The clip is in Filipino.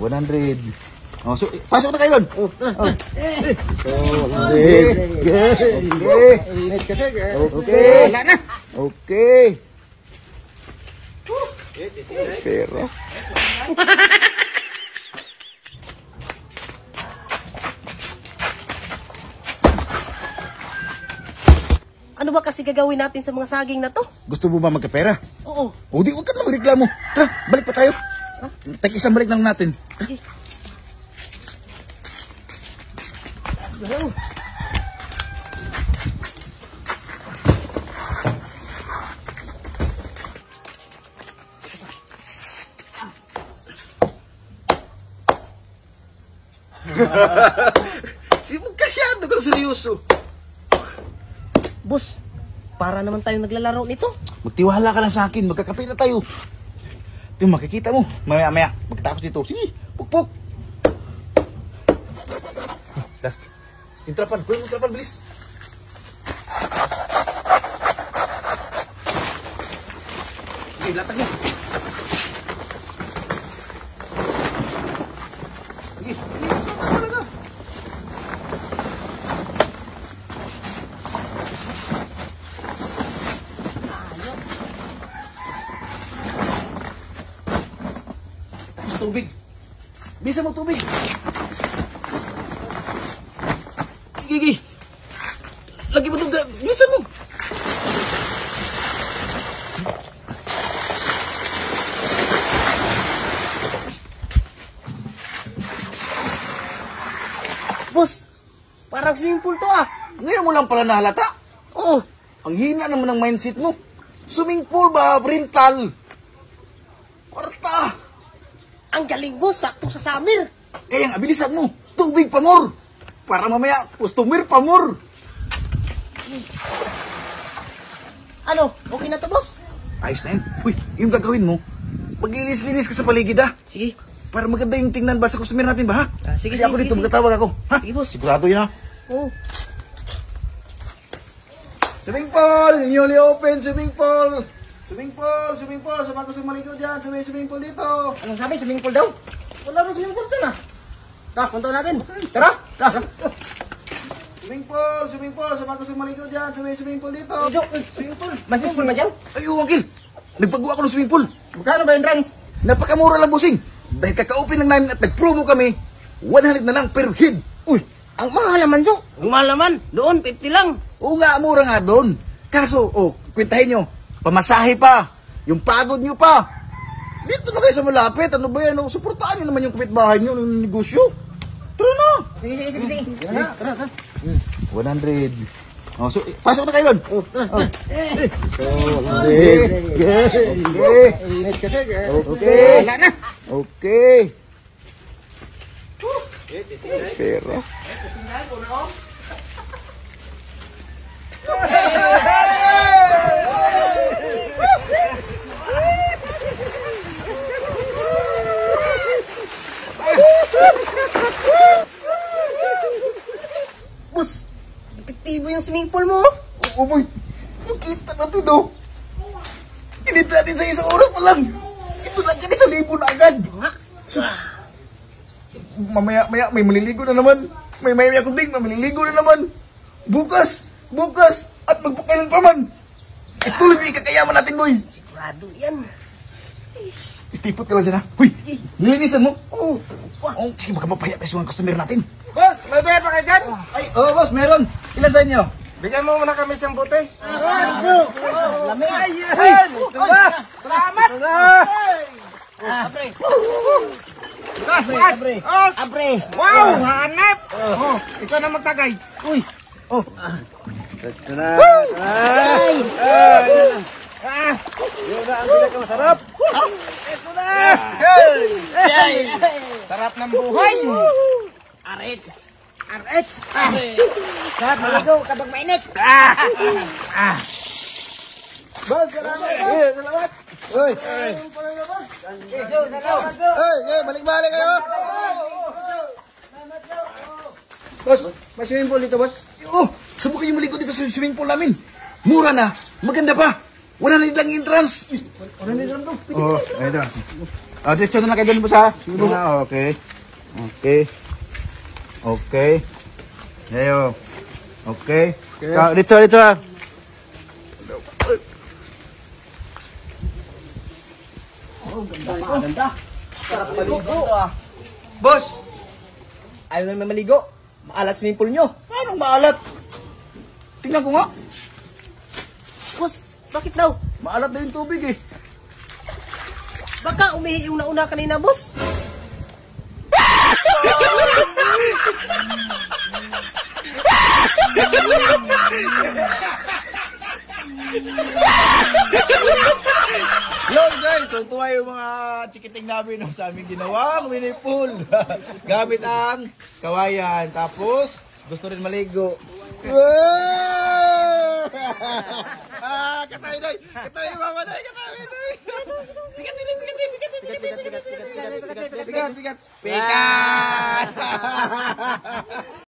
100. Oh, so, pasok na kayo doon. Oh. 100. Okay. Init kasi. Okay. Wala na. Okay. Pero. Ano ba kasi gagawin natin sa mga saging na to? Gusto mo ba magkapera? Oo. O di, huwag ka na magreklamo. Tara, balik pa tayo. Tag-isang balik lang natin. Okay. Taas na lang. Masyado kang seryoso. Boss, para naman tayo naglalaro nito. Magtiwala ka lang sa akin, magkakape na tayo. Ito, makikita mo. Maya-maya, pagkatapos dito. Sige, pukpuk. Last. Yung trapan, kuya mo trapan, bilis. Sige, latag mo. Sige, talaga. Tubig. Bisa mo tubig. Gigi. Lagi mo tubig. Bisa mo. Boss, parang swimming pool to ah. Ngayon mo lang pala nahalata. Oo. Ang hina naman ng mindset mo. Swimming pool ba, rental? Kwarta. Ang galing boss, sakto sa summer. Kaya nga, bilisan mo. Tubig pa more. Para mamaya, customer pa more. Ano, okay na to boss? Ayos na yan. Uy, yung gagawin mo, maglinis-linis ka sa paligid ha. Sige. Para maganda yung tingnan ba sa customer natin ba ha? Sige, Kasi sige, ako dito, sige. magtatawag ako. Ha? Sige, boss. Sigurado yun ha. Oo. Swimming pool! Newly open swimming pool! Swimming pool! Sama ko sa maligo dyan. Swimming pool dito. Anong sabi, swimming pool daw? Wala na swimming pool dyan ah. Tara, punta natin. Tara. Tara. Swimming pool! Sama ko sa maligo dyan. Swimming pool dito. Swimming pool. Mas swimming pool ba dyan? Ay, Uncle! Nagpagawa ako ng swimming pool. Magkano ba yung entrance? Napakamura lang, bossing. Dahil kaka-open lang namin at nag-promo kami, 100 na lang per head. Uy, ang mahal naman so. Ang mahal naman. Doon, 50 lang. Oo nga, mura nga doon. Kaso, kwentahin nyo, pamasahe pa. Yung pagod nyo pa. Dito na kayo sa malapit. Ano ba yan? Suportaan nyo naman yung kapitbahay nyo ng negosyo. Tara na. Sige. Tara. 100. Oh, so, pasok na kayo doon. Init kasi. Okay. Wala na. Okay. Pero. Boss, epektibo yung swimming pool mo. Oo, boy. Nakita natin, no? Init natin sa isang oras pa lang. Ito na ka sa libo na agad. Sus. Mamaya, may maliligo na naman. May akong ding, may maliligo na naman. Bukas, at magpakailan pa man. Ituloy na ikakayaman natin, boy. Sigurado yan. Istipot ka lang dyan, ha? Huy, nilinisan mo. Oo. Sige, baka mapaya tayo sa mga customer natin. Boss, may bayad pa kayo dyan? Ay, boss, meron. Ilan sa inyo? Bigyan mo muna kami siyang bote. Lamig. Ayan! Diba? Salamat! Abre. Abre! Abre. Wow! Hanap! Ikaw na magtagay. Uy. Ay! Yun na ang pinakamasarap. Ito na! Sarap ng buhay! Arets. Sarap maligo kapag mainit. Boss, salamat! Salamat! Uy, Hey, balik-balik kayo! boss, may swimming pool dito, boss? Subukan yung maligo dito sa swimming pool namin. Mura na, maganda pa. 100 lang entrance. 100 lang to. Ayun na. Diretso na lang kayo doon, boss, ha? Sige, okay. Okay. Okay. Ayo. Okay. Diretso, ha? Ganda. Sarap maligo ah. Boss! Ayaw naman maligo. Maalat swimming pool nyo. Anong maalat? Tingnan ko nga. Boss, bakit daw? Maalat na yung tubig, eh. Baka umihi yung nauna kanina, boss. Yun guys, tuntua yung mga chikiting namin no, sa aming ginawang winning pool. Gamit ang kawayan. Tapos, gusto rin maligo. Katayo day! Katayo mama day! Katayo day! Bigat din! Bigat din! Bigat din! Bigat din! Bigat din! Bigat! Bigat! Bigat!